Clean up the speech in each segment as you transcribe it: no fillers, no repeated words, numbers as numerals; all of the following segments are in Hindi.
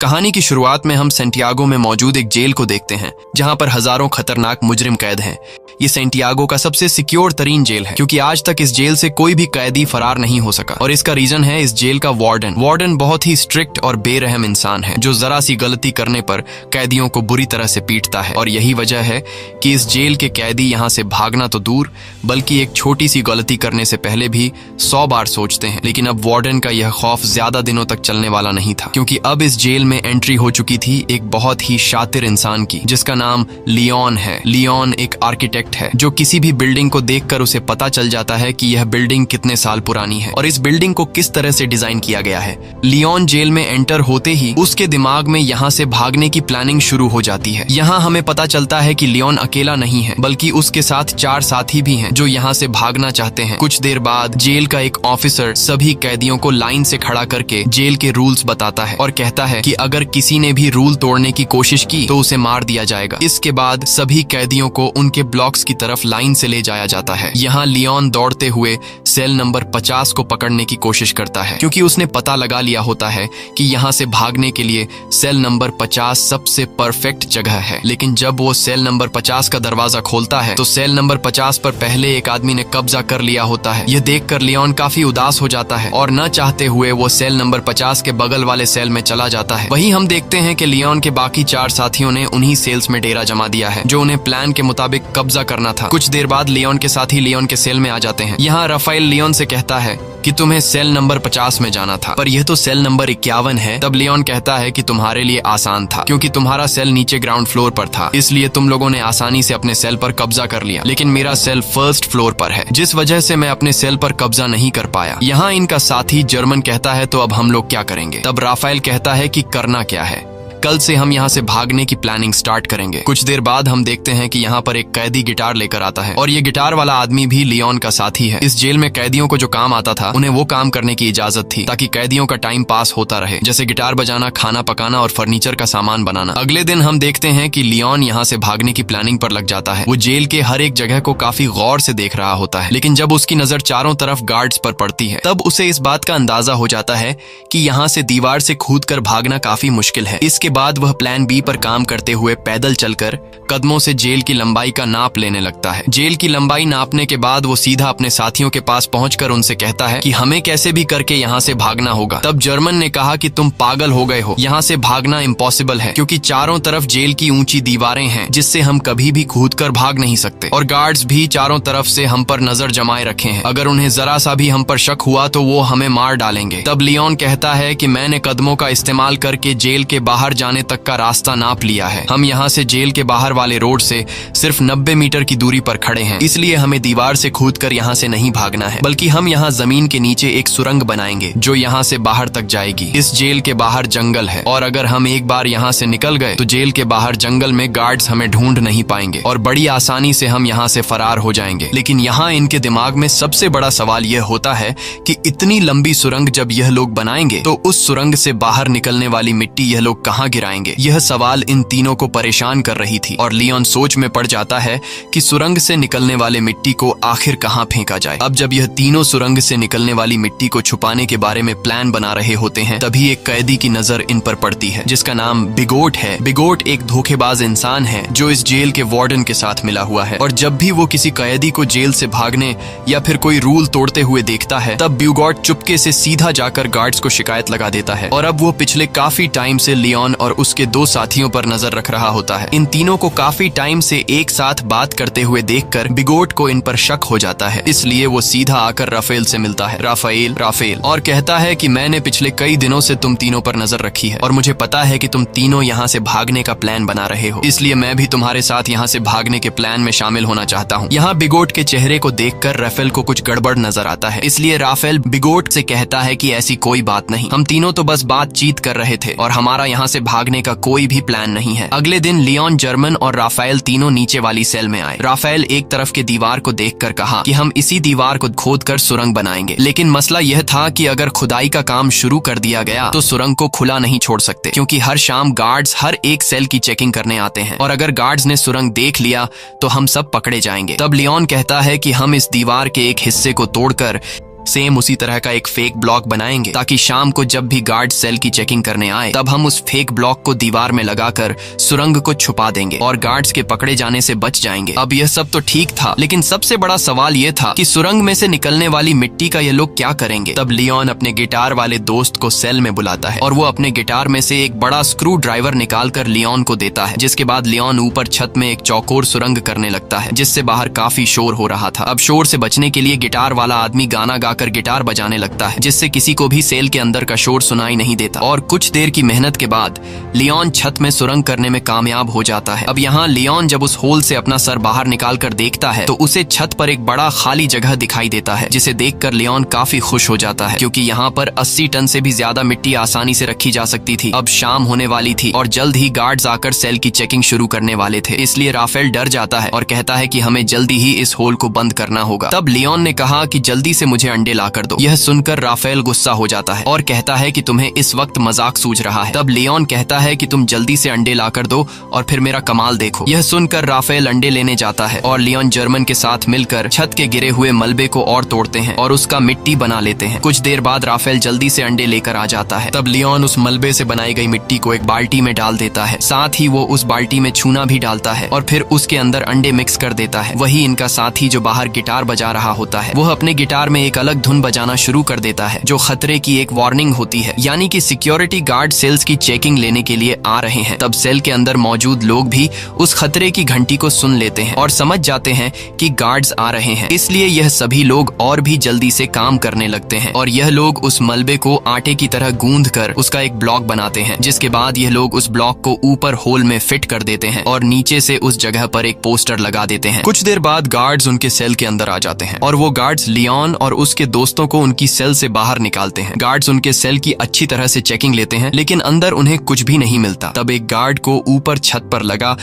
कहानी की शुरुआत में हम सेंटियागो में मौजूद एक जेल को देखते हैं जहां पर हजारों खतरनाक मुजरिम कैद हैं। ये सेंटियागो का सबसे सिक्योर तरीन जेल है क्योंकि आज तक इस जेल से कोई भी कैदी फरार नहीं हो सका और इसका रीजन है इस जेल का वार्डन बहुत ही स्ट्रिक्ट और बेरहम इंसान है जो जरा सी गलती करने पर कैदियों को बुरी तरह से पीटता है। और यही वजह है कि इस जेल के कैदी यहाँ से भागना तो दूर बल्कि एक छोटी सी गलती करने से पहले भी 100 बार सोचते हैं। लेकिन अब वार्डन का यह खौफ ज्यादा दिनों तक चलने वाला नहीं था क्योंकि अब इस जेल में एंट्री हो चुकी थी एक बहुत ही शातिर इंसान की जिसका नाम लियोन है। लियोन एक आर्किटेक्ट है जो किसी भी बिल्डिंग को देखकर उसे पता चल जाता है कि यह बिल्डिंग कितने साल पुरानी है और इस बिल्डिंग को किस तरह से डिजाइन किया गया है। लियोन जेल में एंटर होते ही उसके दिमाग में यहाँ से भागने की प्लानिंग शुरू हो जाती है। यहाँ हमें पता चलता है कि लियोन अकेला नहीं है बल्कि उसके साथ 4 साथी भी हैं जो यहाँ से भागना चाहते हैं। कुछ देर बाद जेल का एक ऑफिसर सभी कैदियों को लाइन से खड़ा करके जेल के रूल्स बताता है और कहता है कि अगर किसी ने भी रूल तोड़ने की कोशिश की तो उसे मार दिया जाएगा। इसके बाद सभी कैदियों को उनके ब्लॉक्स की तरफ लाइन से ले जाया जाता है। यहाँ लियोन दौड़ते हुए सेल नंबर 50 को पकड़ने की कोशिश करता है क्योंकि उसने पता लगा लिया होता है कि यहाँ से भागने के लिए सेल नंबर 50 सबसे परफेक्ट जगह है। लेकिन जब वो सेल नंबर 50 का दरवाजा खोलता है तो सेल नंबर 50 पर पहले एक आदमी ने कब्जा कर लिया होता है। यह देखकर लियोन काफी उदास हो जाता है और न चाहते हुए वो सेल नंबर 50 के बगल वाले सेल में चला जाता है। वहीं हम देखते हैं कि लियोन के बाकी 4 साथियों ने उन्हीं सेल्स में डेरा जमा दिया है जो उन्हें प्लान के मुताबिक कब्जा करना था। कुछ देर बाद लियोन के साथी लियोन के सेल में आ जाते हैं। यहाँ राफेल लियोन से कहता है कि तुम्हें सेल नंबर 50 में जाना था पर यह तो सेल नंबर 51 है। तब लियोन कहता है कि तुम्हारे लिए आसान था क्योंकि तुम्हारा सेल नीचे ग्राउंड फ्लोर पर था इसलिए तुम लोगों ने आसानी से अपने सेल पर कब्जा कर लिया। लेकिन मेरा सेल फर्स्ट फ्लोर पर है जिस वजह से मैं अपने सेल पर कब्जा नहीं कर पाया। यहाँ इनका साथी जर्मन कहता है तो अब हम लोग क्या करेंगे। तब राफेल कहता है कि करना क्या है, कल से हम यहाँ से भागने की प्लानिंग स्टार्ट करेंगे। कुछ देर बाद हम देखते हैं कि यहाँ पर एक कैदी गिटार लेकर आता है और ये गिटार वाला आदमी भी लियोन का साथी है। इस जेल में कैदियों को जो काम आता था उन्हें वो काम करने की इजाजत थी ताकि कैदियों का टाइम पास होता रहे, जैसे गिटार बजाना, खाना पकाना और फर्नीचर का सामान बनाना। अगले दिन हम देखते हैं कि लियोन यहाँ से भागने की प्लानिंग पर लग जाता है। वो जेल के हर एक जगह को काफी गौर से देख रहा होता है लेकिन जब उसकी नजर चारों तरफ गार्ड्स पर पड़ती है तब उसे इस बात का अंदाजा हो जाता है कि यहाँ से दीवार से कूदकर भागना काफी मुश्किल है। इसके बाद वह प्लान बी पर काम करते हुए पैदल चलकर कदमों से जेल की लंबाई का नाप लेने लगता है। जेल की लंबाई नापने के बाद वो सीधा अपने साथियों के पास पहुंचकर उनसे कहता है कि हमें कैसे भी करके यहाँ से भागना होगा। तब जर्मन ने कहा कि तुम पागल हो गए हो, यहाँ से भागना इम्पॉसिबल है क्योंकि चारों तरफ जेल की ऊंची दीवारें हैं जिससे हम कभी भी कूदकर भाग नहीं सकते और गार्ड्स भी चारों तरफ से हम पर नजर जमाए रखे हैं। अगर उन्हें जरा सा भी हम पर शक हुआ तो वो हमें मार डालेंगे। तब लियोन कहता है कि मैंने कदमों का इस्तेमाल करके जेल के बाहर जाने तक का रास्ता नाप लिया है। हम यहाँ से जेल के बाहर वाले रोड से सिर्फ 90 मीटर की दूरी पर खड़े हैं इसलिए हमें दीवार से कूदकर यहाँ से नहीं भागना है बल्कि हम यहाँ जमीन के नीचे एक सुरंग बनाएंगे जो यहाँ से बाहर तक जाएगी। इस जेल के बाहर जंगल है और अगर हम एक बार यहाँ से निकल गए तो जेल के बाहर जंगल में गार्ड्स हमें ढूंढ नहीं पाएंगे और बड़ी आसानी से हम यहाँ से फरार हो जाएंगे। लेकिन यहाँ इनके दिमाग में सबसे बड़ा सवाल यह होता है कि इतनी लंबी सुरंग जब यह लोग बनाएंगे तो उस सुरंग से बाहर निकलने वाली मिट्टी यह लोग कहाँ गिराएंगे। यह सवाल इन तीनों को परेशान कर रही थी और लियोन सोच में पड़ जाता है कि सुरंग से निकलने वाले मिट्टी को आखिर कहाँ फेंका जाए। अब जब यह तीनों सुरंग से निकलने वाली मिट्टी को छुपाने के बारे में प्लान बना रहे होते हैं तभी एक कैदी की नजर इन पर पड़ती है जिसका नाम बिगोट है। बिगोट एक धोखेबाज इंसान है जो इस जेल के वार्डन के साथ मिला हुआ है और जब भी वो किसी कैदी को जेल से भागने या फिर कोई रूल तोड़ते हुए देखता है तब बिगोट चुपके से सीधा जाकर गार्ड्स को शिकायत लगा देता है और अब वो पिछले काफी टाइम से लियोन और उसके 2 साथियों पर नजर रख रहा होता है। इन तीनों को काफी टाइम से एक साथ बात करते हुए देखकर बिगोट को इन पर शक हो जाता है इसलिए वो सीधा आकर राफेल से मिलता है, राफेल और कहता है कि मैंने पिछले कई दिनों से तुम तीनों पर नजर रखी है और मुझे पता है कि तुम तीनों यहाँ से भागने का प्लान बना रहे हो इसलिए मैं भी तुम्हारे साथ यहाँ से भागने के प्लान में शामिल होना चाहता हूँ। यहाँ बिगोट के चेहरे को देखकर राफेल को कुछ गड़बड़ नजर आता है इसलिए राफेल बिगोट से कहता है कि ऐसी कोई बात नहीं, हम तीनों तो बस बातचीत कर रहे थे और हमारा यहाँ से भागने का कोई भी प्लान नहीं है। अगले दिन लियोन, जर्मन और राफेल तीनों नीचे वाली सेल में आए। राफेल एक तरफ के दीवार को देखकर कहा कि हम इसी दीवार को खोदकर सुरंग बनाएंगे। लेकिन मसला यह था कि अगर खुदाई का काम शुरू कर दिया गया तो सुरंग को खुला नहीं छोड़ सकते क्योंकि हर शाम गार्ड्स हर एक सेल की चेकिंग करने आते हैं और अगर गार्ड्स ने सुरंग देख लिया तो हम सब पकड़े जाएंगे। तब लियोन कहता है कि हम इस दीवार के एक हिस्से को तोड़कर सेम उसी तरह का एक फेक ब्लॉक बनाएंगे ताकि शाम को जब भी गार्ड सेल की चेकिंग करने आए तब हम उस फेक ब्लॉक को दीवार में लगाकर सुरंग को छुपा देंगे और गार्ड्स के पकड़े जाने से बच जाएंगे। अब यह सब तो ठीक था, लेकिन सबसे बड़ा सवाल यह था कि सुरंग में से निकलने वाली मिट्टी का ये लोग क्या करेंगे। तब लियोन अपने गिटार वाले दोस्त को सेल में बुलाता है और वो अपने गिटार में से एक बड़ा स्क्रू ड्राइवर निकालकर लियोन को देता है, जिसके बाद लियोन ऊपर छत में एक चौकोर सुरंग करने लगता है जिससे बाहर काफी शोर हो रहा था। अब शोर से बचने के लिए गिटार वाला आदमी गाना गाकर गिटार बजाने लगता है जिससे किसी को भी सेल के अंदर का शोर सुनाई नहीं देता। और कुछ देर की मेहनत के बाद लियोन छत में सुरंग करने में कामयाब हो जाता है। अब यहाँ लियोन जब उस होल से अपना सर बाहर निकाल कर देखता है तो उसे छत पर एक बड़ा खाली जगह दिखाई देता है, जिसे देखकर लियोन काफी खुश हो जाता है क्योंकि यहाँ पर 80 टन से भी ज्यादा मिट्टी आसानी से रखी जा सकती थी। अब शाम होने वाली थी और जल्द ही गार्ड्स आकर सेल की चेकिंग शुरू करने वाले थे, इसलिए राफेल डर जाता है और कहता है कि हमें जल्दी ही इस होल को बंद करना होगा। तब लियोन ने कहा कि जल्दी से मुझे अंडे लाकर दो। यह सुनकर राफेल गुस्सा हो जाता है और कहता है कि तुम्हें इस वक्त मजाक सूझ रहा है। तब लियोन कहता है कि तुम जल्दी से अंडे लाकर दो और फिर मेरा कमाल देखो। यह सुनकर राफेल अंडे लेने जाता है और लियोन जर्मन के साथ मिलकर छत के गिरे हुए मलबे को और तोड़ते हैं और उसका मिट्टी बना लेते हैं। कुछ देर बाद राफेल जल्दी से अंडे लेकर आ जाता है। तब लियोन उस मलबे से बनाई गई मिट्टी को एक बाल्टी में डाल देता है, साथ ही वो उस बाल्टी में चूना भी डालता है और फिर उसके अंदर अंडे मिक्स कर देता है। वही इनका साथी जो बाहर गिटार बजा रहा होता है वह अपने गिटार में एक अलग धुन बजाना शुरू कर देता है जो खतरे की एक वार्निंग होती है, यानी कि सिक्योरिटी गार्ड सेल्स की चेकिंग लेने के लिए आ रहे हैं। तब सेल के अंदर मौजूद लोग भी उस खतरे की घंटी को सुन लेते हैं और समझ जाते हैं कि गार्ड्स आ रहे हैं, इसलिए यह सभी लोग और भी जल्दी से काम करने लगते हैं और यह लोग उस मलबे को आटे की तरह गूंद कर उसका एक ब्लॉक बनाते हैं, जिसके बाद यह लोग उस ब्लॉक को ऊपर होल में फिट कर देते हैं और नीचे से उस जगह पर एक पोस्टर लगा देते हैं। कुछ देर बाद गार्ड्स उनके सेल के अंदर आ जाते हैं और वो गार्ड्स लियोन और उसके दोस्तों को उनकी सेल से बाहर निकालते हैं। गार्ड्स उनके सेल की अच्छी तरह से चेकिंग लेते हैं लेकिन अंदर उन्हें कुछ भी नहीं मिलता। तब एक गार्ड को ऊपर छत पर लगा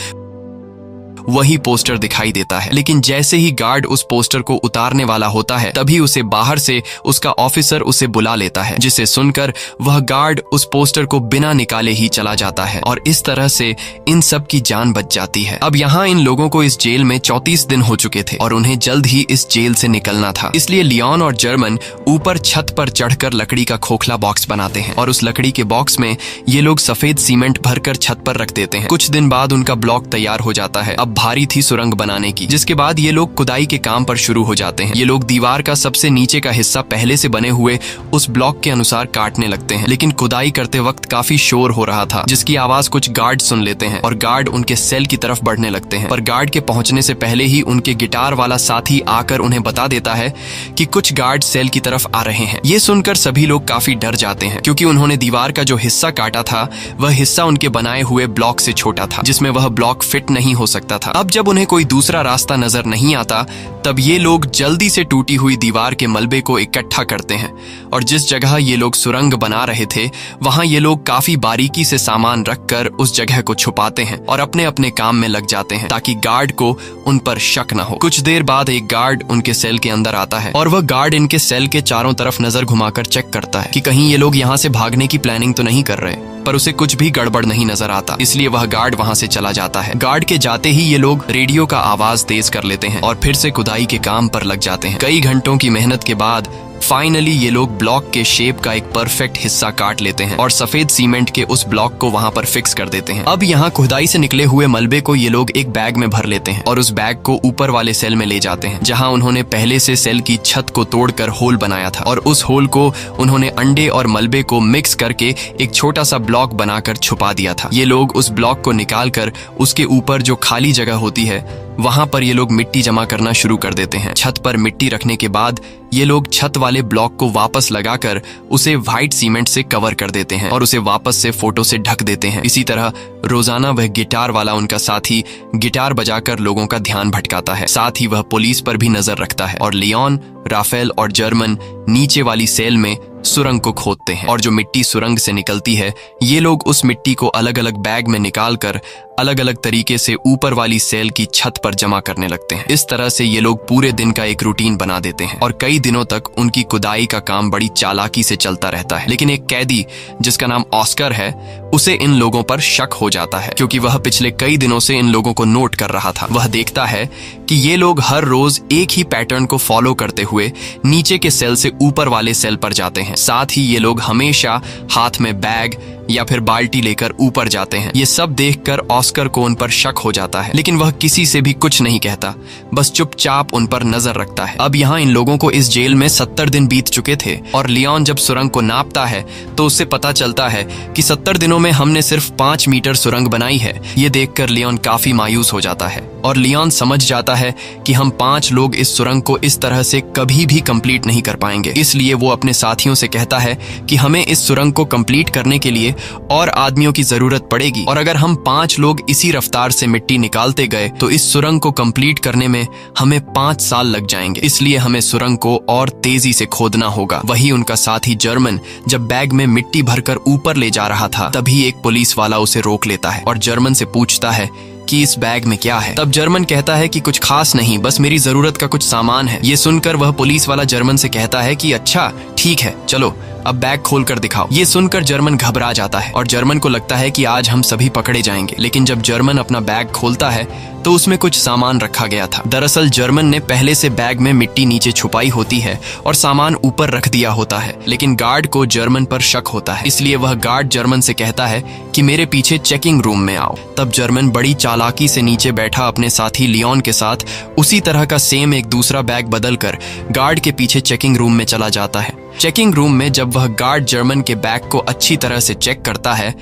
वही पोस्टर दिखाई देता है, लेकिन जैसे ही गार्ड उस पोस्टर को उतारने वाला होता है तभी उसे बाहर से उसका ऑफिसर उसे बुला लेता है, जिसे सुनकर वह गार्ड उस पोस्टर को बिना निकाले ही चला जाता है और इस तरह से इन सब की जान बच जाती है। अब यहाँ इन लोगों को इस जेल में 34 दिन हो चुके थे और उन्हें जल्द ही इस जेल से निकलना था, इसलिए लियोन और जर्मन ऊपर छत पर चढ़कर लकड़ी का खोखला बॉक्स बनाते हैं और उस लकड़ी के बॉक्स में ये लोग सफेद सीमेंट भरकर छत पर रख देते हैं। कुछ दिन बाद उनका ब्लॉक तैयार हो जाता है। अब भारी थी सुरंग बनाने की, जिसके बाद ये लोग खुदाई के काम पर शुरू हो जाते हैं। ये लोग दीवार का सबसे नीचे का हिस्सा पहले से बने हुए उस ब्लॉक के अनुसार काटने लगते हैं, लेकिन खुदाई करते वक्त काफी शोर हो रहा था जिसकी आवाज कुछ गार्ड सुन लेते हैं और गार्ड उनके सेल की तरफ बढ़ने लगते हैं। पर गार्ड के पहुंचने से पहले ही उनके गिटार वाला साथी आकर उन्हें बता देता है कि कुछ गार्ड सेल की तरफ आ रहे हैं। ये सुनकर सभी लोग काफी डर जाते हैं क्योंकि उन्होंने दीवार का जो हिस्सा काटा था वह हिस्सा उनके बनाए हुए ब्लॉक से छोटा था, जिसमें वह ब्लॉक फिट नहीं हो सकता था। अब जब उन्हें कोई दूसरा रास्ता नजर नहीं आता तब ये लोग जल्दी से टूटी हुई दीवार के मलबे को इकट्ठा करते हैं और जिस जगह ये लोग सुरंग बना रहे थे वहां ये लोग काफी बारीकी से सामान रखकर उस जगह को छुपाते हैं और अपने अपने काम में लग जाते हैं ताकि गार्ड को उन पर शक न हो। कुछ देर बाद एक गार्ड उनके सेल के अंदर आता है और वह गार्ड इनके सेल के चारों तरफ नजर घुमाकर चेक करता है कि कहीं ये लोग यहाँ से भागने की प्लानिंग तो नहीं कर रहे, पर उसे कुछ भी गड़बड़ नहीं नजर आता, इसलिए वह गार्ड वहां से चला जाता है। गार्ड के जाते ही ये लोग रेडियो का आवाज तेज कर लेते हैं और फिर से खुदाई के काम पर लग जाते हैं। कई घंटों की मेहनत के बाद फाइनली ये लोग ब्लॉक के शेप का एक परफेक्ट हिस्सा काट लेते हैं और सफेद सीमेंट के उस ब्लॉक को वहां पर फिक्स कर देते हैं। अब यहाँ खुदाई से निकले हुए मलबे को ये लोग एक बैग में भर लेते हैं और उस बैग को ऊपर वाले सेल में ले जाते हैं जहां उन्होंने पहले से सेल की छत को तोड़कर होल बनाया था और उस होल को उन्होंने अंडे और मलबे को मिक्स करके एक छोटा सा ब्लॉक बनाकर छुपा दिया था। ये लोग उस ब्लॉक को निकाल कर उसके ऊपर जो खाली जगह होती है वहां पर ये लोग मिट्टी जमा करना शुरू कर देते हैं। छत पर मिट्टी रखने के बाद ये लोग छत वाले ब्लॉक को वापस लगाकर उसे व्हाइट सीमेंट से कवर कर देते हैं और उसे वापस से फोटो से ढक देते हैं। इसी तरह रोजाना वह गिटार वाला उनका साथी गिटार बजाकर लोगों का ध्यान भटकाता है, साथ ही वह पुलिस पर भी नजर रखता है और लियोन, राफेल और जर्मन नीचे वाली सेल में सुरंग को खोदते हैं और जो मिट्टी सुरंग से निकलती है ये लोग उस मिट्टी को अलग अलग बैग में निकालकर अलग अलग तरीके से ऊपर वाली सेल की छत पर जमा करने लगते हैं। इस तरह से ये लोग पूरे दिन का एक रूटीन बना देते हैं और कई दिनों तक उनकी खुदाई का काम बड़ी चालाकी से चलता रहता है। लेकिन एक कैदी जिसका नाम ऑस्कर है उसे इन लोगों पर शक हो जाता है क्योंकि वह पिछले कई दिनों से इन लोगों को नोट कर रहा था। वह देखता है कि ये लोग हर रोज एक ही पैटर्न को फॉलो करते हुए नीचे के सेल से ऊपर वाले सेल पर जाते हैं। साथ ही ये लोग हमेशा हाथ में बैग या फिर बाल्टी लेकर ऊपर जाते हैं। ये सब देखकर ऑस्कर को उन पर शक हो जाता है, लेकिन वह किसी से भी कुछ नहीं कहता, बस चुपचाप उन पर नजर रखता है। अब यहाँ इन लोगों को इस जेल में 70 दिन बीत चुके थे और लियोन जब सुरंग को नापता है तो उससे पता चलता है कि 70 दिनों में हमने सिर्फ 5 मीटर सुरंग बनाई है। ये देखकर लियोन काफी मायूस हो जाता है और लियोन समझ जाता है कि हम 5 लोग इस सुरंग को इस तरह से कभी भी कंप्लीट नहीं कर पाएंगे। इसलिए वो अपने साथियों से कहता है कि हमें इस सुरंग को कंप्लीट करने के लिए और आदमियों की जरूरत पड़ेगी और अगर हम 5 लोग इसी रफ्तार से मिट्टी निकालते गए तो इस सुरंग को कंप्लीट करने में हमें 5 साल लग जाएंगे। इसलिए हमें सुरंग को और तेजी से खोदना होगा। वही उनका साथी जर्मन जब बैग में मिट्टी भरकर ऊपर ले जा रहा था तभी एक पुलिस वाला उसे रोक लेता है और जर्मन से पूछता है कि इस बैग में क्या है। तब जर्मन कहता है कि कुछ खास नहीं, बस मेरी जरूरत का कुछ सामान है। ये सुनकर वह पुलिस वाला जर्मन से कहता है कि अच्छा ठीक है, चलो अब बैग खोलकर दिखाओ। ये सुनकर जर्मन घबरा जाता है और जर्मन को लगता है कि आज हम सभी पकड़े जाएंगे। लेकिन जब जर्मन अपना बैग खोलता है तो उसमें कुछ सामान रखा गया था। दरअसल जर्मन ने पहले से बैग में मिट्टी नीचे छुपाई होती है और सामान ऊपर रख दिया होता है, लेकिन गार्ड को जर्मन पर शक होता है। इसलिए वह गार्ड जर्मन से कहता है कि मेरे पीछे चेकिंग रूम में आओ। तब जर्मन बड़ी चालाकी से नीचे बैठा अपने साथी लियोन के साथ उसी तरह का सेम एक दूसरा बैग बदलकर गार्ड के पीछे चेकिंग रूम में चला जाता है। चेकिंग रूम में जब वह गार्ड जर्मन के बैग को अच्छी तरह से चेक करता है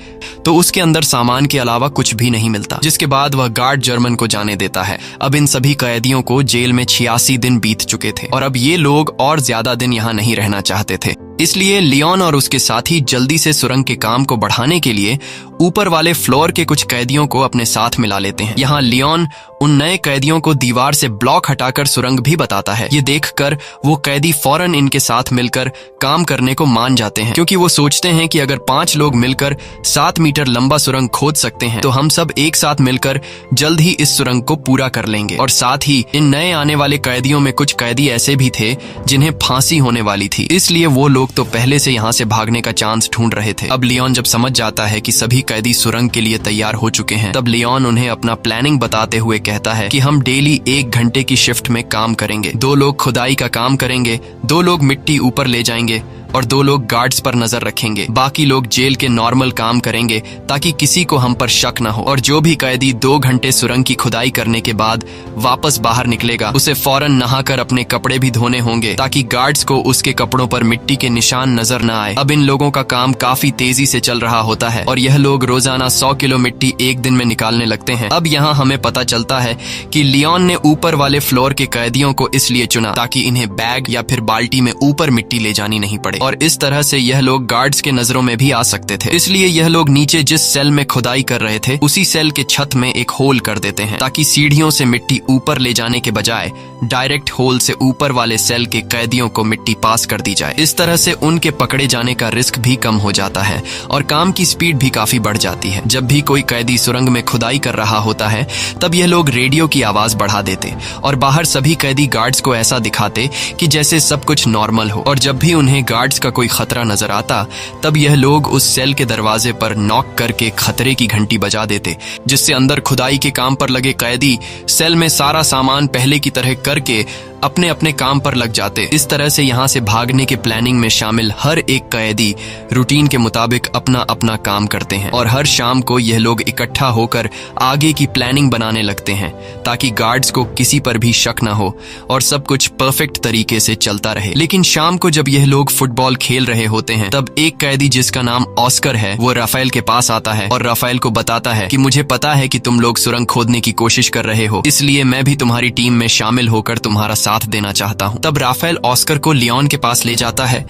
तो उसके अंदर सामान के अलावा कुछ भी नहीं मिलता, जिसके बाद वह गार्ड जर्मन को जाने देता है। अब इन सभी कैदियों को जेल में 86 दिन बीत चुके थे और अब ये लोग और ज्यादा दिन यहाँ नहीं रहना चाहते थे। इसलिए लियोन और उसके साथी जल्दी से सुरंग के काम को बढ़ाने के लिए ऊपर वाले फ्लोर के कुछ कैदियों को अपने साथ मिला लेते हैं। यहाँ लियोन उन नए कैदियों को दीवार से ब्लॉक हटाकर सुरंग भी बताता है। ये देखकर वो कैदी फौरन इनके साथ मिलकर काम करने को मान जाते हैं क्योंकि वो सोचते हैं कि अगर 5 लोग मिलकर 7 मीटर लंबा सुरंग खोद सकते हैं तो हम सब एक साथ मिलकर जल्द ही इस सुरंग को पूरा कर लेंगे। और साथ ही इन नए आने वाले कैदियों में कुछ कैदी ऐसे भी थे जिन्हें फांसी होने वाली थी, इसलिए वो लोग तो पहले से यहाँ से भागने का चांस ढूंढ रहे थे। अब लियोन जब समझ जाता है कि सभी कैदी सुरंग के लिए तैयार हो चुके हैं तब लियोन उन्हें अपना प्लानिंग बताते हुए कहता है कि हम डेली 1 घंटे की शिफ्ट में काम करेंगे। 2 लोग खुदाई का काम करेंगे, 2 लोग मिट्टी ऊपर ले जाएंगे और 2 लोग गार्ड्स पर नजर रखेंगे। बाकी लोग जेल के नॉर्मल काम करेंगे ताकि किसी को हम पर शक न हो। और जो भी कैदी 2 घंटे सुरंग की खुदाई करने के बाद वापस बाहर निकलेगा उसे फौरन नहाकर अपने कपड़े भी धोने होंगे ताकि गार्ड्स को उसके कपड़ों पर मिट्टी के निशान नजर न आए। अब इन लोगों का काम काफी तेजी से चल रहा होता है और यह लोग रोजाना 100 किलो मिट्टी एक दिन में निकालने लगते हैं। अब यहाँ हमें पता चलता है कि लियोन ने ऊपर वाले फ्लोर के कैदियों को इसलिए चुना ताकि इन्हें बैग या फिर बाल्टी में ऊपर मिट्टी ले जानी नहीं पड़े और इस तरह से यह लोग गार्ड्स के नजरों में भी आ सकते थे। इसलिए यह लोग नीचे जिस सेल में खुदाई कर रहे थे उसी सेल के छत में एक होल कर देते हैं ताकि सीढ़ियों से मिट्टी ऊपर ले जाने के बजाय डायरेक्ट होल से ऊपर वाले सेल के कैदियों को मिट्टी पास कर दी जाए। इस तरह से उनके पकड़े जाने का रिस्क भी कम हो जाता है और काम की स्पीड भी काफी बढ़ जाती है। जब भी कोई कैदी सुरंग में खुदाई कर रहा होता है तब यह लोग रेडियो की आवाज बढ़ा देते और बाहर सभी कैदी गार्ड्स को ऐसा दिखाते कि जैसे सब कुछ नॉर्मल हो। और जब भी उन्हें गार्ड्स का कोई खतरा नजर आता तब यह लोग उस सेल के दरवाजे पर नॉक करके खतरे की घंटी बजा देते, जिससे अंदर खुदाई के काम पर लगे कैदी सेल में सारा सामान पहले की तरह करके अपने अपने काम पर लग जाते। इस तरह से यहाँ से भागने के प्लानिंग में शामिल हर एक कैदी रूटीन के मुताबिक अपना अपना काम करते हैं और हर शाम को यह लोग इकट्ठा होकर आगे की प्लानिंग बनाने लगते हैं ताकि गार्ड्स को किसी पर भी शक न हो और सब कुछ परफेक्ट तरीके से चलता रहे। लेकिन शाम को जब यह लोग फुटबॉल खेल रहे होते हैं तब एक कैदी जिसका नाम ऑस्कर है वो राफेल के पास आता है और राफेल को बताता है कि मुझे पता है कि तुम लोग सुरंग खोदने की कोशिश कर रहे हो, इसलिए मैं भी तुम्हारी टीम में शामिल होकर तुम्हारा साथ देना चाहता हूं। तब राफेल ऑस्कर को लियोन के पास ले जाता है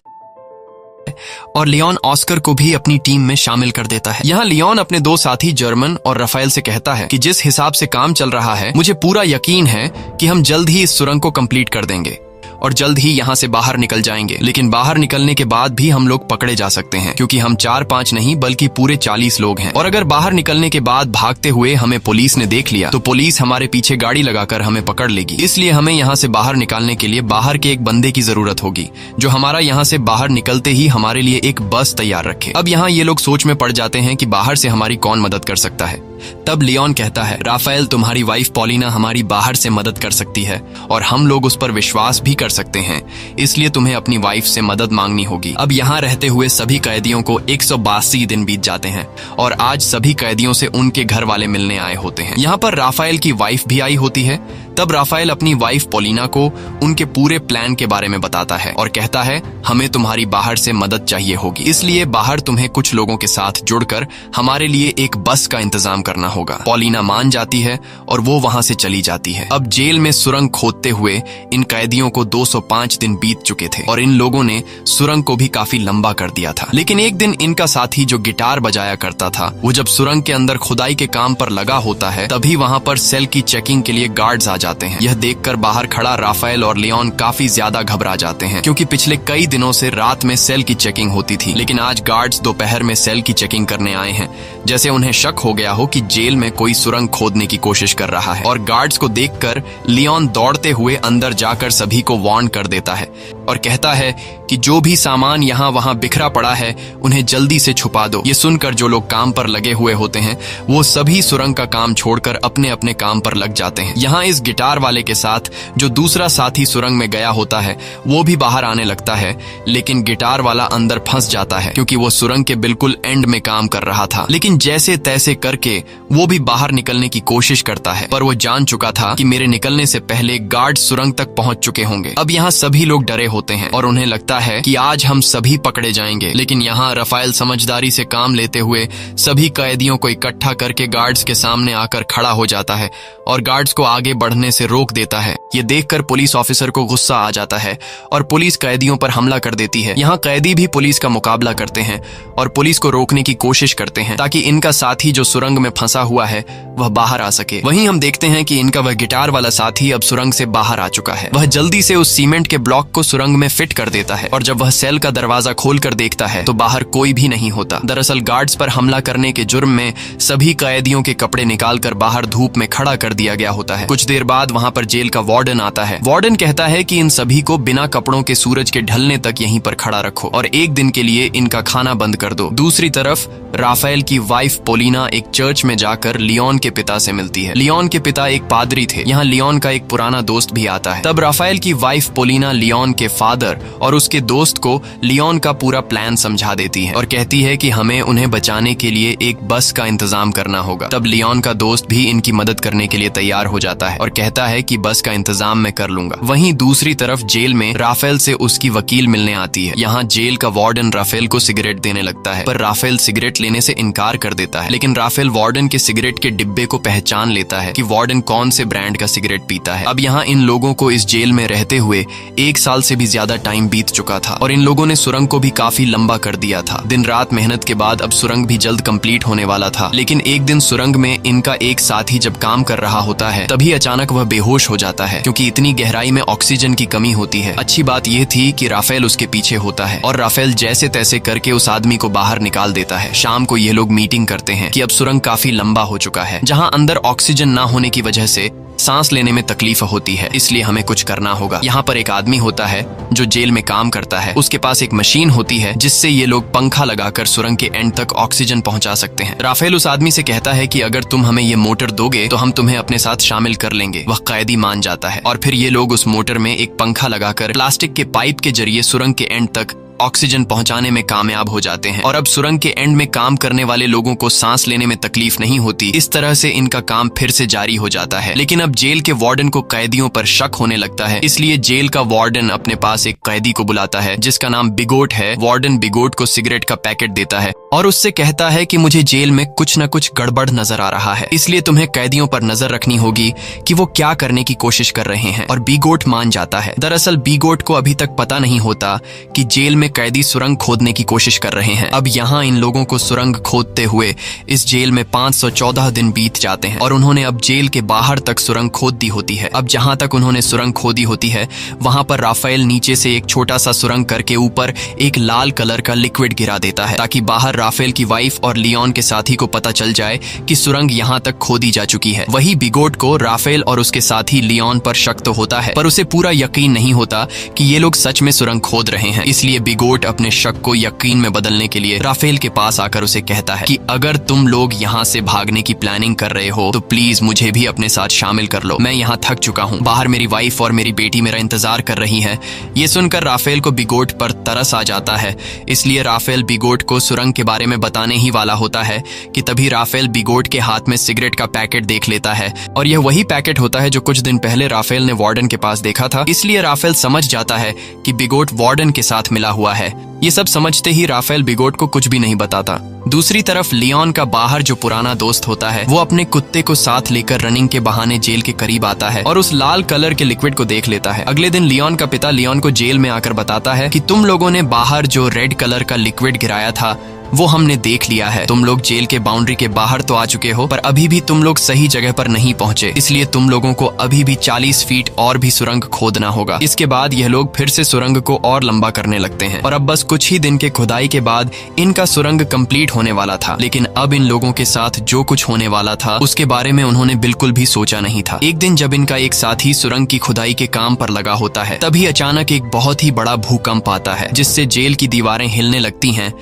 और लियोन ऑस्कर को भी अपनी टीम में शामिल कर देता है। यहाँ लियोन अपने 2 साथी जर्मन और राफेल से कहता है कि जिस हिसाब से काम चल रहा है मुझे पूरा यकीन है कि हम जल्द ही इस सुरंग को कंप्लीट कर देंगे। और जल्द ही यहाँ से बाहर निकल जाएंगे। लेकिन बाहर निकलने के बाद भी हम लोग पकड़े जा सकते हैं, क्योंकि हम 4-5 नहीं बल्कि पूरे 40 लोग हैं। और अगर बाहर निकलने के बाद भागते हुए हमें पुलिस ने देख लिया तो पुलिस हमारे पीछे गाड़ी लगाकर हमें पकड़ लेगी। इसलिए हमें यहाँ से बाहर निकालने के लिए बाहर के एक बंदे की जरूरत होगी, जो हमारा यहाँ से बाहर निकलते ही हमारे लिए एक बस तैयार रखे। अब यहाँ ये लोग सोच में पड़ जाते हैं कि बाहर से हमारी कौन मदद कर सकता है। तब लियोन कहता है, राफेल, तुम्हारी वाइफ पॉलिना हमारी बाहर से मदद कर सकती है और हम लोग उस पर विश्वास भी कर सकते हैं, इसलिए तुम्हें अपनी वाइफ से मदद मांगनी होगी। अब यहाँ रहते हुए सभी कैदियों को 182 दिन बीत जाते हैं और आज सभी कैदियों से उनके घर वाले मिलने आए होते हैं। यहाँ पर राफेल की वाइफ भी आई होती है। तब राफेल अपनी वाइफ पॉलिना को उनके पूरे प्लान के बारे में बताता है और कहता है, हमें तुम्हारी बाहर से मदद चाहिए होगी, इसलिए बाहर तुम्हें कुछ लोगों के साथ जुड़कर हमारे लिए एक बस का इंतजाम करना होगा। पॉलिना मान जाती है और वो वहां से चली जाती है। अब जेल में सुरंग खोदते हुए इन कैदियों को 205 दिन बीत चुके थे और इन लोगों ने सुरंग को भी काफी लंबा कर दिया था। लेकिन एक दिन इनका साथी जो गिटार बजाया करता था, वो जब सुरंग के अंदर खुदाई के काम पर लगा होता है, तभी वहां पर सेल की चेकिंग के लिए गार्ड्स आ जाते हैं। यह देखकर बाहर खड़ा राफेल और लियोन काफी ज्यादा घबरा जाते हैं, क्योंकि पिछले कई दिनों से रात में सेल की चेकिंग होती थी, लेकिन आज गार्ड्स दोपहर में सेल की चेकिंग करने आए हैं, जैसे उन्हें शक हो गया हो कि जेल में कोई सुरंग खोदने की कोशिश कर रहा है। और गार्ड्स को देखकर लियोन दौड़ते हुए अंदर जाकर सभी को वार्न कर देता है और कहता है कि जो भी सामान यहाँ वहाँ बिखरा पड़ा है उन्हें जल्दी से छुपा दो। ये सुनकर जो लोग काम पर लगे हुए होते हैं वो सभी सुरंग का काम छोड़कर अपने अपने काम पर लग जाते हैं। यहाँ इस गिटार वाले के साथ जो दूसरा साथी सुरंग में गया होता है वो भी बाहर आने लगता है, लेकिन गिटार वाला अंदर फंस जाता है, क्योंकि वो सुरंग के बिल्कुल एंड में काम कर रहा था। लेकिन जैसे तैसे करके वो भी बाहर निकलने की कोशिश करता है, पर वो जान चुका था कि मेरे निकलने से पहले गार्ड सुरंग तक पहुंच चुके होंगे। अब यहाँ सभी लोग डरे होते हैं और उन्हें लगता है कि आज हम सभी पकड़े जाएंगे। लेकिन यहाँ राफेल समझदारी से काम लेते हुए सभी कैदियों को इकट्ठा करके गार्ड्स के सामने आकर खड़ा हो जाता है और गार्ड्स को आगे बढ़ने से रोक देता है। ये देखकर पुलिस ऑफिसर को गुस्सा आ जाता है और पुलिस कैदियों पर हमला कर देती है। यहाँ कैदी भी पुलिस का मुकाबला करते हैं और पुलिस को रोकने की कोशिश करते हैं ताकि इनका साथी जो सुरंग में फंसा हुआ है वह बाहर आ सके। वहीं हम देखते हैं कि इनका वह गिटार वाला साथी अब सुरंग से बाहर आ चुका है। वह जल्दी से उस सीमेंट के ब्लॉक को सुरंग में फिट कर देता है और जब वह सेल का दरवाजा खोलकर देखता है तो बाहर कोई भी नहीं होता। दरअसल गार्ड्स पर हमला करने के जुर्म में सभी कैदियों के कपड़े निकालकर बाहर धूप में खड़ा कर दिया गया होता है। कुछ देर बाद वहाँ पर जेल का वार्डन आता है। वार्डन कहता है कि इन सभी को बिना कपड़ों के सूरज के ढलने तक यहीं पर खड़ा रखो और एक दिन के लिए इनका खाना बंद कर दो। दूसरी तरफ राफेल की वाइफ पॉलिना एक चर्च में जाकर लियोन के पिता से मिलती है। लियोन के पिता एक पादरी थे। यहाँ लियोन का एक पुराना दोस्त भी आता है। तब राफेल की वाइफ पॉलिना लियोन के फादर और उसके दोस्त को लियोन का पूरा प्लान समझा देती है और कहती है कि हमें उन्हें बचाने के लिए एक बस का इंतजाम करना होगा। तब लियोन का दोस्त भी इनकी मदद करने के लिए तैयार हो जाता है और कहता है कि बस का इंतजाम मैं कर लूंगा। वहीं दूसरी तरफ जेल में राफेल से उसकी वकील मिलने आती है। यहाँ जेल का वार्डन राफेल को सिगरेट देने लगता है, पर राफेल सिगरेट लेने से इनकार कर देता है। लेकिन राफेल वार्डन के सिगरेट के डिब्बे को पहचान लेता है कि वार्डन कौन से ब्रांड का सिगरेट पीता है। अब यहाँ इन लोगों को इस जेल में रहते हुए 1 साल से भी ज्यादा टाइम बीत चुका था और इन लोगों ने सुरंग को भी काफी लंबा कर दिया था। दिन रात मेहनत के बाद अब सुरंग भी जल्द कंप्लीट होने वाला था। लेकिन एक दिन सुरंग में इनका एक साथी जब काम कर रहा होता है तभी अचानक वह बेहोश हो जाता है, क्योंकि इतनी गहराई में ऑक्सीजन की कमी होती है। अच्छी बात यह थी कि राफेल उसके पीछे होता है और राफेल जैसे तैसे करके उस आदमी को बाहर निकाल देता है। शाम को ये लोग मीटिंग करते हैं कि अब सुरंग काफी लंबा हो चुका है। जहाँ अंदर ऑक्सीजन ना होने की वजह से सांस लेने में तकलीफ होती है, इसलिए हमें कुछ करना होगा। यहाँ पर एक आदमी होता है जो जेल में काम करता है। उसके पास एक मशीन होती है जिससे ये लोग पंखा लगाकर सुरंग के एंड तक ऑक्सीजन पहुंचा सकते हैं। राफेल उस आदमी से कहता है कि अगर तुम हमें ये मोटर दोगे तो हम तुम्हें अपने साथ शामिल कर लेंगे। वह कैदी मान जाता है और फिर ये लोग उस मोटर में एक पंखा लगाकर प्लास्टिक के पाइप के जरिए सुरंग के एंड तक ऑक्सीजन पहुंचाने में कामयाब हो जाते हैं और अब सुरंग के एंड में काम करने वाले लोगों को सांस लेने में तकलीफ नहीं होती। इस तरह से इनका काम फिर से जारी हो जाता है। लेकिन अब जेल के वार्डन को कैदियों पर शक होने लगता है, इसलिए जेल का वार्डन अपने पास एक कैदी को बुलाता है जिसका नाम बिगोट है। वार्डन बिगोट को सिगरेट का पैकेट देता है और उससे कहता है कि मुझे जेल में कुछ न कुछ गड़बड़ नजर आ रहा है, इसलिए तुम्हें कैदियों पर नजर रखनी होगी कि वो क्या करने की कोशिश कर रहे हैं। और बीगोट मान जाता है। दरअसल बीगोट को अभी तक पता नहीं होता कि जेल में कैदी सुरंग खोदने की कोशिश कर रहे हैं। अब यहाँ इन लोगों को सुरंग खोदते हुए इस जेल में 514 दिन बीत जाते हैं और उन्होंने अब जेल के बाहर तक सुरंग खोद दी होती है। अब जहां तक उन्होंने सुरंग खोदी होती है वहां पर राफेल नीचे से एक छोटा सा सुरंग करके ऊपर एक लाल कलर का लिक्विड गिरा देता है, ताकि बाहर राफेल की वाइफ और लियोन के साथी को पता चल जाए कि सुरंग यहां तक खोदी जा चुकी है। वही बिगोट को राफेल और उसके साथी लियोन पर शक तो होता है, पर उसे पूरा यकीन नहीं होता कि ये लोग सच में सुरंग खोद रहे हैं। इसलिए बिगोट अपने शक को यकीन में बदलने के लिए राफेल के पास आकर उसे कहता है कि अगर तुम लोग यहाँ से भागने की प्लानिंग कर रहे हो तो प्लीज मुझे भी अपने साथ शामिल कर लो। मैं यहाँ थक चुका हूँ, बाहर मेरी वाइफ और मेरी बेटी मेरा इंतजार कर रही है। ये सुनकर राफेल को बिगोट पर तरस आ जाता है, इसलिए राफेल बिगोट को सुरंग के बारे में बताने ही वाला होता है कि तभी राफेल बिगोट के हाथ में सिगरेट का पैकेट देख लेता है। और यह वही पैकेट होता है जो कुछ दिन पहले राफेल ने वार्डन के पास देखा था। इसलिए राफेल समझ जाता है कि बिगोट वार्डन के साथ मिला हुआ है। ये सब समझते ही राफेल बिगोट को कुछ भी नहीं बताता। दूसरी तरफ लियोन का बाहर जो पुराना दोस्त होता है वो अपने कुत्ते को साथ लेकर रनिंग के बहाने जेल के करीब आता है और उस लाल कलर के लिक्विड को देख लेता है। अगले दिन लियोन का पिता लियोन को जेल में आकर बताता है कि तुम लोगों ने बाहर जो रेड कलर का लिक्विड गिराया था वो हमने देख लिया है। तुम लोग जेल के बाउंड्री के बाहर तो आ चुके हो, पर अभी भी तुम लोग सही जगह पर नहीं पहुंचे, इसलिए तुम लोगों को अभी भी 40 फीट और भी सुरंग खोदना होगा। इसके बाद यह लोग फिर से सुरंग को और लंबा करने लगते हैं और अब बस कुछ ही दिन के खुदाई के बाद इनका सुरंग कंप्लीट होने वाला था। लेकिन अब इन लोगों के साथ जो कुछ होने वाला था उसके बारे में उन्होंने बिल्कुल भी सोचा नहीं था। एक दिन जब इनका एक साथी सुरंग की खुदाई के काम पर लगा होता है, तभी अचानक एक बहुत ही बड़ा भूकंप आता है जिससे जेल की दीवारें हिलने लगती हैं।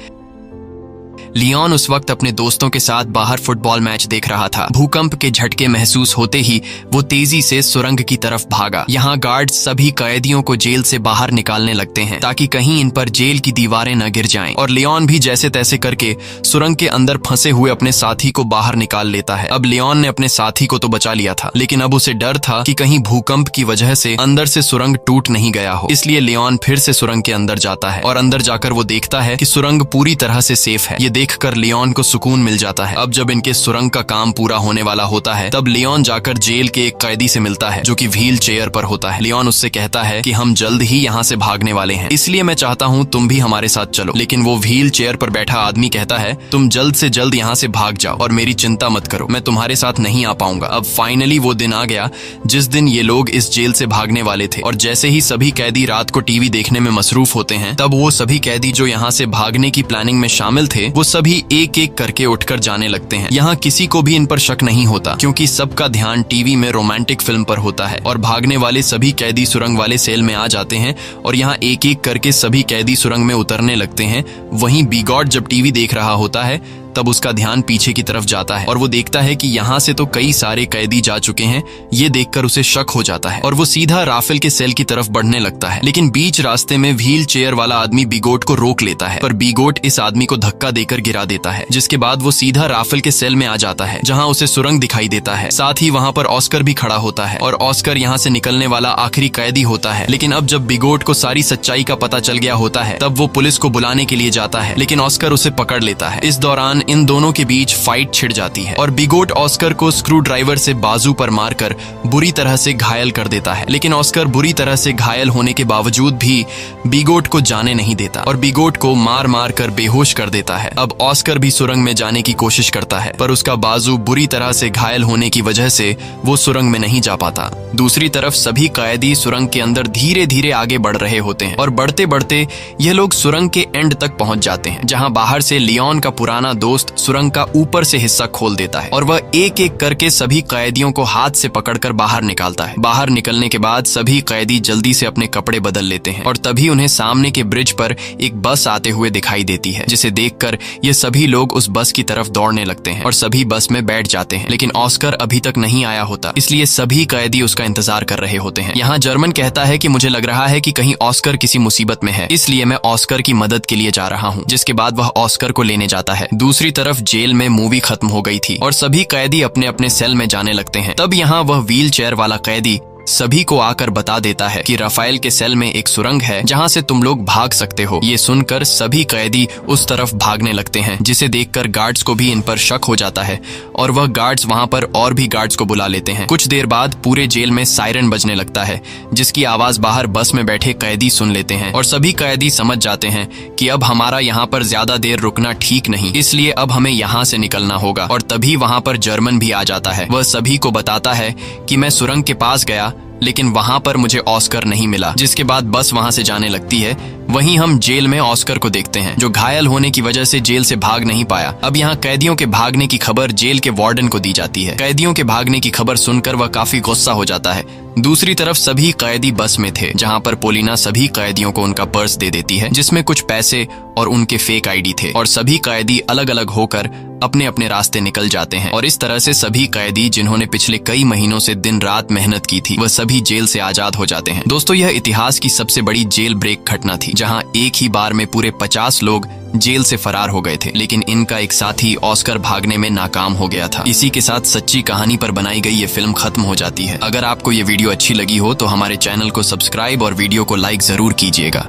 लियोन उस वक्त अपने दोस्तों के साथ बाहर फुटबॉल मैच देख रहा था। भूकंप के झटके महसूस होते ही वो तेजी से सुरंग की तरफ भागा। यहाँ गार्ड सभी कैदियों को जेल से बाहर निकालने लगते हैं ताकि कहीं इन पर जेल की दीवारें न गिर जाएं। और लियोन भी जैसे तैसे करके सुरंग के अंदर फंसे हुए अपने साथी को बाहर निकाल लेता है। अब लियोन ने अपने साथी को तो बचा लिया था, लेकिन अब उसे डर था कि कहीं भूकंप की वजह से अंदर से सुरंग टूट नहीं गया हो। इसलिए लियोन फिर से सुरंग के अंदर जाता है और अंदर जाकर वो देखता है कि सुरंग पूरी तरह से सेफ है। ये देखकर लियोन को सुकून मिल जाता है। अब जब इनके सुरंग का काम पूरा होने वाला होता है तब लियोन जाकर जेल के एक कैदी से मिलता है जो कि व्हील चेयर पर होता है। लियोन उससे कहता है कि हम जल्द ही यहाँ से भागने वाले हैं, इसलिए मैं चाहता हूँ तुम भी हमारे साथ चलो। लेकिन वो व्हील चेयर पर बैठा आदमी कहता है तुम जल्द से जल्द यहाँ से भाग जाओ और मेरी चिंता मत करो, मैं तुम्हारे साथ नहीं आ पाऊंगा। अब फाइनली वो दिन आ गया जिस दिन ये लोग इस जेल से भागने वाले थे। और जैसे ही सभी कैदी रात को टीवी देखने में मसरूफ होते हैं तब वो सभी कैदी जो यहाँ से भागने की प्लानिंग में शामिल थे वो सभी एक एक करके उठकर जाने लगते हैं। यहाँ किसी को भी इन पर शक नहीं होता क्योंकि सबका ध्यान टीवी में रोमांटिक फिल्म पर होता है। और भागने वाले सभी कैदी सुरंग वाले सेल में आ जाते हैं और यहाँ एक एक करके सभी कैदी सुरंग में उतरने लगते हैं। वहीं बिगॉट जब टीवी देख रहा होता है तब उसका ध्यान पीछे की तरफ जाता है और वो देखता है कि यहाँ से तो कई सारे कैदी जा चुके हैं। ये देखकर उसे शक हो जाता है और वो सीधा राफेल के सेल की तरफ बढ़ने लगता है। लेकिन बीच रास्ते में व्हील चेयर वाला आदमी बिगोट को रोक लेता है, पर बिगोट इस आदमी को धक्का देकर गिरा देता है, जिसके बाद वो सीधा राफेल के सेल में आ जाता है जहाँ उसे सुरंग दिखाई देता है। साथ ही वहाँ पर ऑस्कर भी खड़ा होता है और ऑस्कर यहाँ से निकलने वाला आखिरी कैदी होता है। लेकिन अब जब बिगोट को सारी सच्चाई का पता चल गया होता है तब वो पुलिस को बुलाने के लिए जाता है, लेकिन ऑस्कर उसे पकड़ लेता है। इस दौरान इन दोनों के बीच फाइट छिड़ जाती है और बिगोट ऑस्कर को स्क्रू ड्राइवर से बाजू पर मारकर बुरी तरह से घायल कर देता है। लेकिन ऑस्कर बुरी तरह से घायल होने के बावजूद भी बिगोट को जाने नहीं देता और बिगोट को मार मार कर बेहोश कर देता है। अब ऑस्कर भी सुरंग में जाने की कोशिश करता है, पर उसका बाजू बुरी तरह से घायल होने की वजह से वो सुरंग में नहीं जा पाता। दूसरी तरफ सभी कैदी सुरंग के अंदर धीरे धीरे आगे बढ़ रहे होते हैं और बढ़ते बढ़ते ये लोग सुरंग के एंड तक पहुंच जाते हैं, जहां बाहर से लियोन का पुराना दोस्त सुरंग का ऊपर से हिस्सा खोल देता है और वह एक एक करके सभी कैदियों को हाथ से पकड़कर बाहर निकालता है। बाहर निकलने के बाद सभी कैदी जल्दी से अपने कपड़े बदल लेते हैं और तभी उन्हें सामने के ब्रिज पर एक बस आते हुए दिखाई देती है, जिसे देखकर ये सभी लोग उस बस की तरफ दौड़ने लगते हैं और सभी बस में बैठ जाते हैं। लेकिन ऑस्कर अभी तक नहीं आया होता, इसलिए सभी कैदी उसका इंतजार कर रहे होते हैं। यहाँ जर्मन कहता है कि मुझे लग रहा है कि कहीं ऑस्कर किसी मुसीबत में है, इसलिए मैं ऑस्कर की मदद के लिए जा रहा हूँ, जिसके बाद वह ऑस्कर को लेने जाता है। दूसरी तरफ जेल में मूवी खत्म हो गई थी और सभी कैदी अपने अपने सेल में जाने लगते हैं। तब यहाँ वह व्हील चेयर वाला कैदी सभी को आकर बता देता है कि राफेल के सेल में एक सुरंग है जहां से तुम लोग भाग सकते हो। ये सुनकर सभी कैदी उस तरफ भागने लगते हैं, जिसे देखकर गार्ड्स को भी इन पर शक हो जाता है और वह गार्ड्स वहां पर और भी गार्ड्स को बुला लेते हैं। कुछ देर बाद पूरे जेल में सायरन बजने लगता है, जिसकी आवाज बाहर बस में बैठे कैदी सुन लेते हैं और सभी कैदी समझ जाते हैं कि अब हमारा यहाँ पर ज्यादा देर रुकना ठीक नहीं, इसलिए अब हमें यहाँ से निकलना होगा। और तभी वहां पर जर्मन भी आ जाता है। वह सभी को बताता है कि मैं सुरंग के पास गया, लेकिन वहां पर मुझे ऑस्कर नहीं मिला, जिसके बाद बस वहां से जाने लगती है। वहीं हम जेल में ऑस्कर को देखते हैं, जो घायल होने की वजह से जेल से भाग नहीं पाया। अब यहाँ कैदियों के भागने की खबर जेल के वार्डन को दी जाती है। कैदियों के भागने की खबर सुनकर वह काफी गुस्सा हो जाता है। दूसरी तरफ सभी कैदी बस में थे, जहाँ पर पोलिना सभी कैदियों को उनका पर्स दे देती है, जिसमें कुछ पैसे और उनके फेक आईडी थे, और सभी कैदी अलग अलग होकर अपने अपने रास्ते निकल जाते हैं। और इस तरह से सभी कैदी जिन्होंने पिछले कई महीनों से दिन रात मेहनत की थी, वह सभी जेल से आजाद हो जाते हैं। दोस्तों, यह इतिहास की सबसे बड़ी जेल ब्रेक घटना थी, जहां एक ही बार में पूरे 50 लोग जेल से फरार हो गए थे, लेकिन इनका एक साथी ऑस्कर भागने में नाकाम हो गया था। इसी के साथ सच्ची कहानी पर बनाई गई ये फिल्म खत्म हो जाती है। अगर आपको ये वीडियो अच्छी लगी हो तो हमारे चैनल को सब्सक्राइब और वीडियो को लाइक जरूर कीजिएगा।